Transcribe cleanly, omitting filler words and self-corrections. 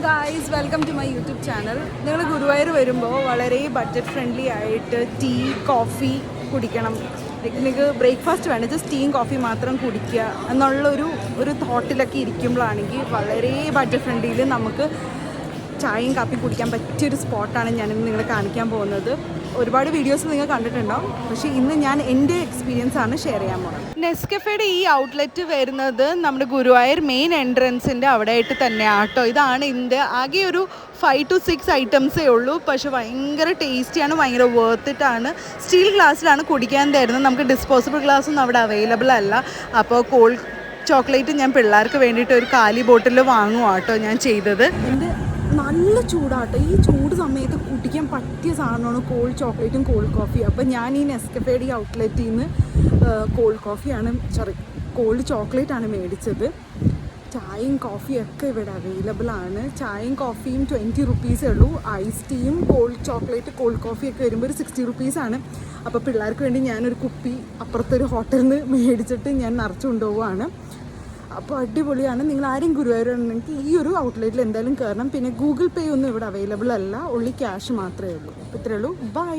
Guys, welcome to my YouTube channel. നിങ്ങൾ ഗുരുവായൂർ വരുമ്പോൾ വളരെ ബഡ്ജറ്റ് ഫ്രണ്ട്ലി ആയിട്ട് ടീ കോഫി കുടിക്കണം, നിങ്ങൾക്ക് ബ്രേക്ക്ഫാസ്റ്റ് വേണ്ട, ജസ്റ്റ് ടീയും കോഫി മാത്രം കുടിക്കുക എന്നുള്ളൊരു തോട്ടിലൊക്കെ ഇരിക്കുമ്പോഴാണെങ്കിൽ വളരെ ബഡ്ജറ്റ് ഫ്രണ്ട്ലിയിൽ നമുക്ക് ചായയും കാപ്പിയും കുടിക്കാൻ പറ്റിയൊരു സ്പോട്ടാണ് ഞാനിന്ന് നിങ്ങളെ കാണിക്കാൻ പോകുന്നത്. ഒരുപാട് വീഡിയോസ് നിങ്ങൾ കണ്ടിട്ടുണ്ടാവും, പക്ഷേ ഇന്ന് ഞാൻ എൻ്റെ എക്സ്പീരിയൻസ് ആണ് ഷെയർ ചെയ്യാൻ പോകുന്നത്. നെസ്കഫേയുടെ ഈ ഔട്ട്ലെറ്റ് വരുന്നത് നമ്മുടെ ഗുരുവായൂർ മെയിൻ എൻട്രൻസിൻ്റെ അവിടെ ആയിട്ട് തന്നെയാണ് കേട്ടോ. ഇതാണ് ഇതിൻ്റെ ആകെ ഒരു 5 to 6 ഐറ്റംസേ ഉള്ളൂ, പക്ഷേ ഭയങ്കര ടേസ്റ്റിയാണ്, ഭയങ്കര വേർത്തിട്ടാണ്. സ്റ്റീൽ ഗ്ലാസ്സിലാണ് കുടിക്കാൻ തരുന്നത്, നമുക്ക് ഡിസ്പോസിബിൾ ഗ്ലാസ്സൊന്നും അവിടെ അവൈലബിൾ അല്ല. അപ്പോൾ കോൾഡ് ചോക്ലേറ്റ് ഞാൻ പിള്ളേർക്ക് വേണ്ടിയിട്ട് ഒരു കാലി ബോട്ടിൽ വാങ്ങുവാട്ടോ ഞാൻ ചെയ്തത്. എൻ്റെ നല്ല ചൂടാട്ടോ, ഈ ചൂട് സമയത്ത് കുടിക്കാൻ പറ്റിയ സാധനമാണ് കോൾഡ് ചോക്ലേറ്റും കോൾഡ് കോഫി. അപ്പം ഞാൻ ഈ നെസ്കഫേയുടെ ഈ ഔട്ട്ലെറ്റിൽ നിന്ന് കോൾഡ് ചോക്ലേറ്റാണ് മേടിച്ചത്. ചായയും കോഫിയും ഒക്കെ ഇവിടെ അവൈലബിൾ ആണ്. ചായയും കോഫിയും 20 റുപ്പീസേ ഉള്ളൂ. ഐസ് ടീയും കോൾഡ് ചോക്ലേറ്റ് കോൾഡ് കോഫിയൊക്കെ വരുമ്പോൾ ഒരു 60 റുപ്പീസാണ്. അപ്പോൾ പിള്ളേർക്ക് വേണ്ടി ഞാനൊരു കുപ്പി അപ്പുറത്തൊരു ഹോട്ടലിൽ നിന്ന് മേടിച്ചിട്ട് ഞാൻ നിറച്ച് കൊണ്ടുപോവുകയാണ്. അപ്പോൾ അടിപൊളിയാണ്. നിങ്ങൾ ആരും ഗുരുവായൂരുണ്ടെങ്കിൽ ഈ ഒരു ഔട്ട്ലെറ്റിൽ എന്തായാലും കയറണം. പിന്നെ ഗൂഗിൾ പേ ഒന്നും ഇവിടെ അവൈലബിൾ അല്ല, ഓൺലി ക്യാഷ് മാത്രമേ ഉള്ളൂ. അപ്പോൾ ഇത്രയേ ഉള്ളൂ. ബൈ.